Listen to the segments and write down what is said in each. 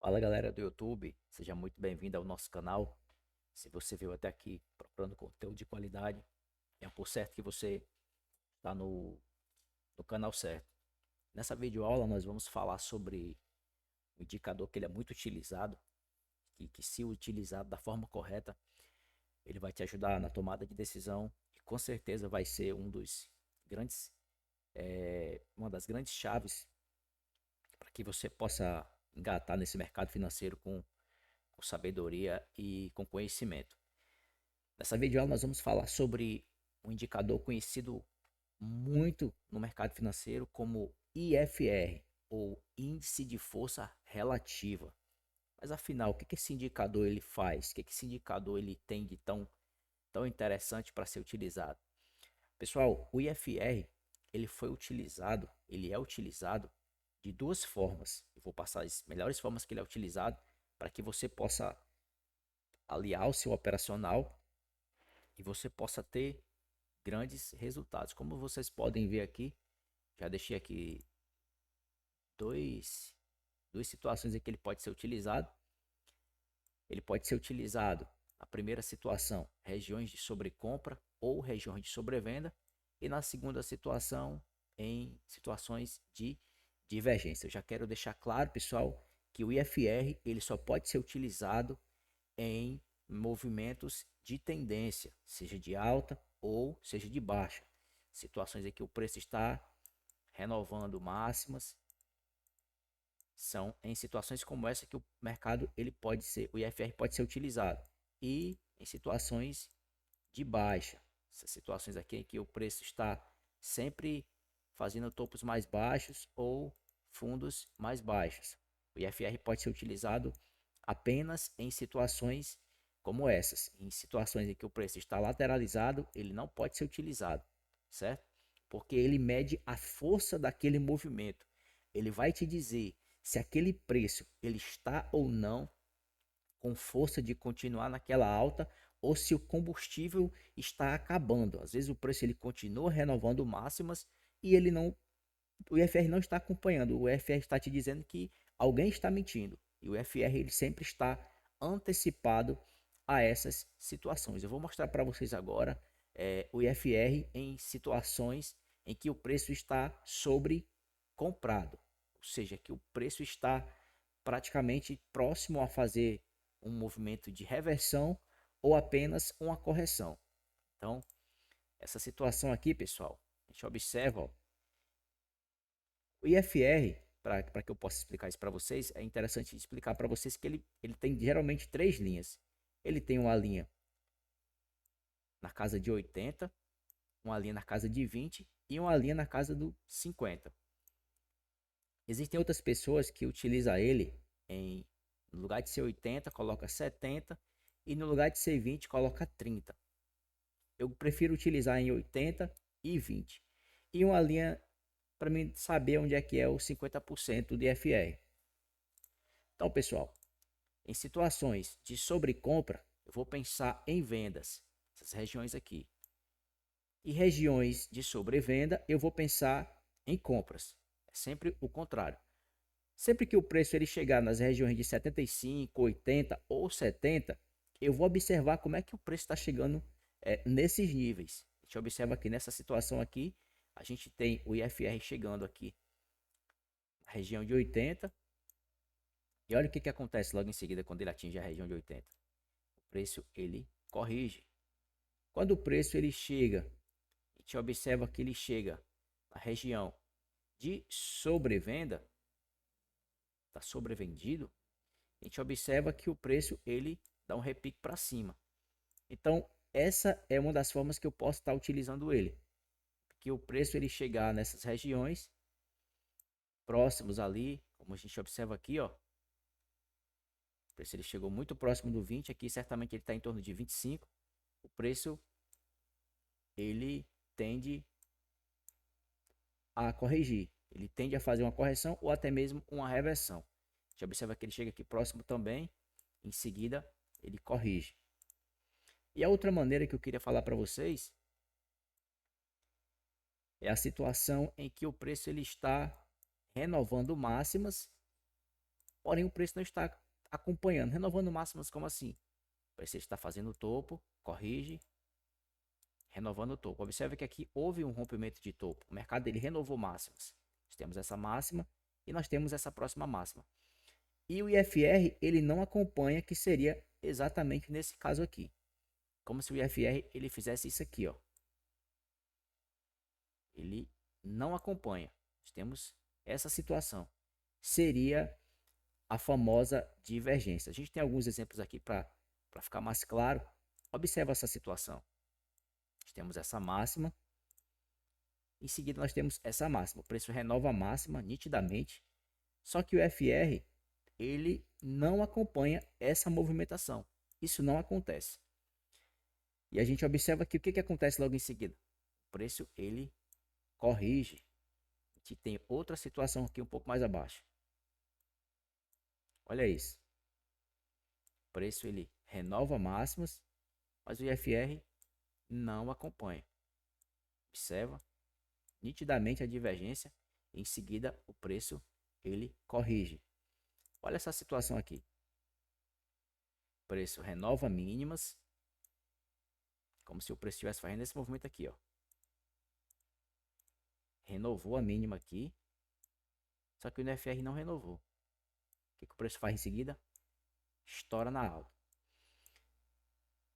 Fala galera do YouTube, seja muito bem-vindo ao nosso canal. Se você veio até aqui procurando conteúdo de qualidade, é por certo que você está no canal certo. Nessa videoaula nós vamos falar sobre um indicador que ele é muito utilizado, que se utilizado da forma correta, ele vai te ajudar na tomada de decisão e com certeza vai ser grandes, uma das grandes chaves para que você possa engatar nesse mercado financeiro com sabedoria e com conhecimento. Nessa videoaula nós vamos falar sobre um indicador conhecido muito no mercado financeiro como IFR, ou Índice de Força Relativa. Mas afinal, o que esse indicador ele faz? O que esse indicador ele tem de tão interessante para ser utilizado? Pessoal, o IFR ele é utilizado de duas formas. Eu vou passar as melhores formas que ele é utilizado para que você possa aliar o seu operacional e você possa ter grandes resultados. Como vocês podem ver aqui, já deixei aqui dois, duas situações em que ele pode ser utilizado. Ele pode ser utilizado, na primeira situação, regiões de sobrecompra ou regiões de sobrevenda, e na segunda situação, em situações de divergência. Eu já quero deixar claro, pessoal, que o IFR ele só pode ser utilizado em movimentos de tendência, seja de alta ou seja de baixa. Situações em que o preço está renovando máximas, são em situações como essa que o mercado o IFR pode ser utilizado. E em situações de baixa, essas situações aqui em que o preço está sempre fazendo topos mais baixos ou fundos mais baixos. O IFR pode ser utilizado apenas em situações como essas. Em situações em que o preço está lateralizado, ele não pode ser utilizado, certo? Porque ele mede a força daquele movimento. Ele vai te dizer se aquele preço ele está ou não com força de continuar naquela alta ou se o combustível está acabando. Às vezes o preço ele continua renovando máximas e ele não, o IFR não está acompanhando. O IFR está te dizendo que alguém está mentindo. E o IFR ele sempre está antecipado a essas situações. Eu vou mostrar para vocês agora o IFR em situações em que o preço está sobrecomprado, ou seja, que o preço está praticamente próximo a fazer um movimento de reversão ou apenas uma correção. Então, essa situação aqui, pessoal, a gente observa, ó, o IFR, para que eu possa explicar isso para vocês, é interessante explicar para vocês que ele tem geralmente três linhas. Ele tem uma linha na casa de 80, uma linha na casa de 20 e uma linha na casa do 50. Existem outras pessoas que utilizam ele no lugar de ser 80, coloca 70 e no lugar de ser 20, coloca 30. Eu prefiro utilizar em 80 e 20. E uma linha para mim saber onde é que é o 50% de FR. Então, pessoal, em situações de sobrecompra, eu vou pensar em vendas, essas regiões aqui. E regiões de sobrevenda, eu vou pensar em compras. É sempre o contrário. Sempre que o preço ele chegar nas regiões de 75, 80 ou 70, eu vou observar como é que o preço está chegando nesses níveis. A gente observa aqui nessa situação aqui, a gente tem o IFR chegando aqui na região de 80. E olha o que acontece logo em seguida quando ele atinge a região de 80. O preço ele corrige. Quando o preço ele chega, a gente observa que ele chega na região de sobrevenda, está sobrevendido, a gente observa que o preço ele dá um repique para cima. Então, essa é uma das formas que eu posso estar utilizando ele. Que o preço ele chegar nessas regiões próximos ali, como a gente observa aqui, ó. O preço ele chegou muito próximo do 20, aqui certamente ele está em torno de 25. O preço ele tende a corrigir, ele tende a fazer uma correção ou até mesmo uma reversão. A gente observa que ele chega aqui próximo também, em seguida ele corrige. E a outra maneira que eu queria falar para vocês é a situação em que o preço ele está renovando máximas porém o preço não está acompanhando, renovando máximas como assim? O preço está fazendo o topo, corrige, renovando o topo. Observe que aqui houve um rompimento de topo. O mercado ele renovou máximas. Nós temos essa máxima e nós temos essa próxima máxima. E o IFR ele não acompanha, que seria exatamente nesse caso aqui. Como se o IFR ele fizesse isso aqui, ó. Ele não acompanha. Nós temos essa situação. Seria a famosa divergência. A gente tem alguns exemplos aqui para ficar mais claro. Observa essa situação. Nós temos essa máxima. Em seguida, nós temos essa máxima. O preço renova a máxima nitidamente. Só que o FR ele não acompanha essa movimentação. Isso não acontece. E a gente observa aqui o que acontece logo em seguida. O preço ele corrige. A gente tem outra situação aqui um pouco mais abaixo. Olha isso. O preço ele renova máximas, mas o IFR não acompanha. Observa nitidamente a divergência. Em seguida, o preço ele corrige. Olha essa situação aqui. O preço renova mínimas, como se o preço estivesse fazendo esse movimento aqui, ó. Renovou a mínima aqui, só que o NFR não renovou. O que o preço faz em seguida? Estoura na alta.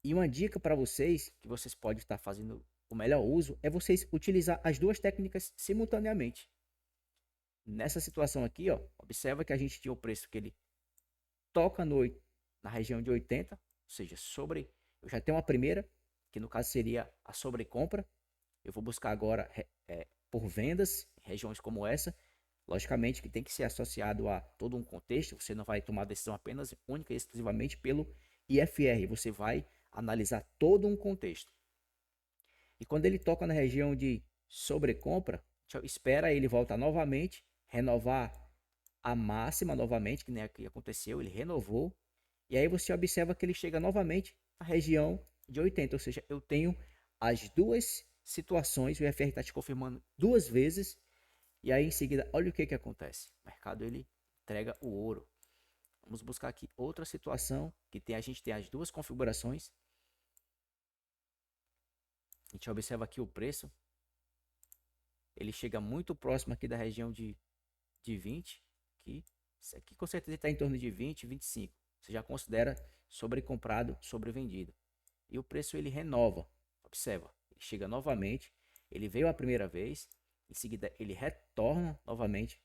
E uma dica para vocês, que vocês podem estar fazendo o melhor uso, é vocês utilizar as duas técnicas simultaneamente. Nessa situação aqui, ó, observa que a gente tinha o preço que ele toca na região de 80, ou seja, eu já tenho uma primeira, que no caso seria a sobrecompra. Eu vou buscar agora por vendas, em regiões como essa. Logicamente que tem que ser associado a todo um contexto. Você não vai tomar decisão apenas única e exclusivamente pelo IFR. Você vai analisar todo um contexto. E quando ele toca na região de sobrecompra, espera ele voltar novamente, renovar a máxima novamente, que nem aqui aconteceu, ele renovou. E aí você observa que ele chega novamente na região de 80, ou seja, eu tenho as duas situações, o IFR está te confirmando duas vezes, e aí em seguida, olha o que acontece. O mercado ele entrega o ouro. Vamos buscar aqui outra situação que a gente tem as duas configurações. A gente observa aqui o preço. Ele chega muito próximo aqui da região de 20. Aqui. Isso aqui com certeza está em torno de 20, 25. Você já considera sobrecomprado, sobrevendido. E o preço ele renova. Observa, ele chega novamente. Ele veio a primeira vez. Em seguida ele retorna novamente.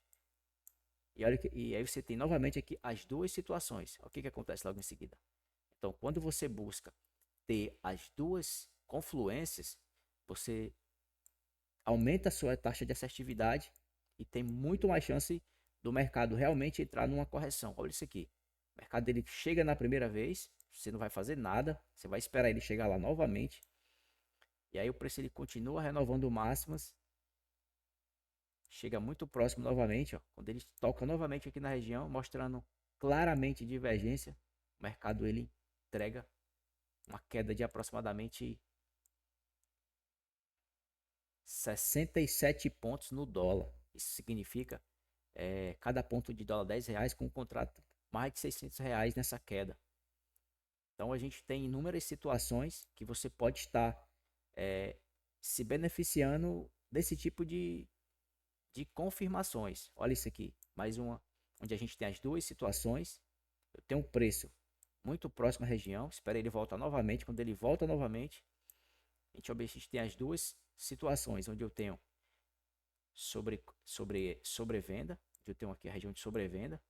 E aí você tem novamente aqui as duas situações. O que acontece logo em seguida? Então, quando você busca ter as duas confluências, você aumenta a sua taxa de assertividade e tem muito mais chance do mercado realmente entrar numa correção. Olha isso aqui. O mercado ele chega na primeira vez, você não vai fazer nada, você vai esperar ele chegar lá novamente. E aí o preço ele continua renovando máximas. Chega muito próximo novamente, ó, quando ele toca novamente aqui na região, mostrando claramente divergência, o mercado ele entrega uma queda de aproximadamente 67 pontos no dólar. Isso significa cada ponto de dólar R$10 com um contrato mais de R$600 nessa queda. Então a gente tem inúmeras situações que você pode estar se beneficiando desse tipo de confirmações. Olha isso aqui, mais uma, onde a gente tem as duas situações. Eu tenho um preço muito próximo à região, espera ele voltar novamente. Quando ele volta novamente, a gente tem as duas situações, onde eu tenho sobrevenda, onde eu tenho aqui a região de sobrevenda,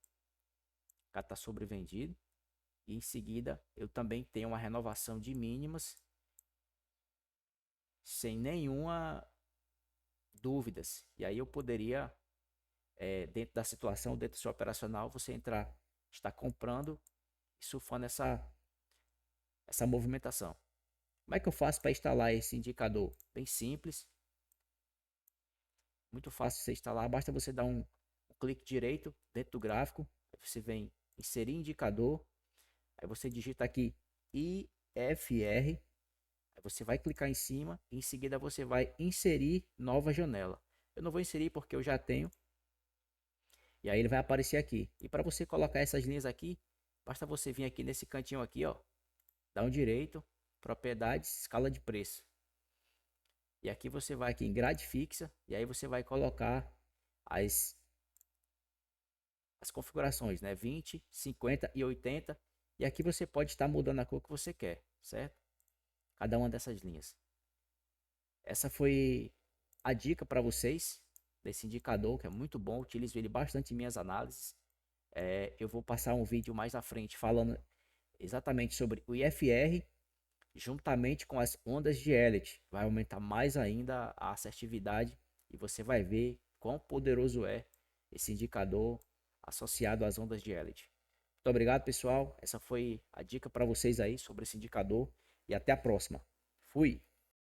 cá está sobrevendido, e em seguida eu também tenho uma renovação de mínimas, sem nenhuma dúvidas. E aí eu poderia, dentro da situação, dentro do seu operacional, você está comprando e surfando essa movimentação. Como é que eu faço para instalar esse indicador? Bem simples. Muito fácil você instalar. Basta você dar um clique direito dentro do gráfico. Aí você vem inserir indicador. Aí você digita aqui IFR. Aí você vai clicar em cima. E em seguida você vai inserir nova janela. Eu não vou inserir porque eu já tenho. E aí ele vai aparecer aqui. E para você colocar essas linhas aqui, basta você vir aqui nesse cantinho aqui, ó, dar um direito, propriedades, escala de preço. E aqui você vai aqui em grade fixa e aí você vai colocar as configurações, né? 20, 50 e 80. E aqui você pode estar mudando a cor que você quer, certo? Cada uma dessas linhas. Essa foi a dica para vocês desse indicador, que é muito bom. Utilizo ele bastante em minhas análises. Eu vou passar um vídeo mais à frente falando exatamente sobre o IFR juntamente com as ondas de Elliott. Vai aumentar mais ainda a assertividade e você vai ver quão poderoso é esse indicador associado às ondas de Elliott. Muito obrigado, pessoal. Essa foi a dica para vocês aí sobre esse indicador e até a próxima. Fui!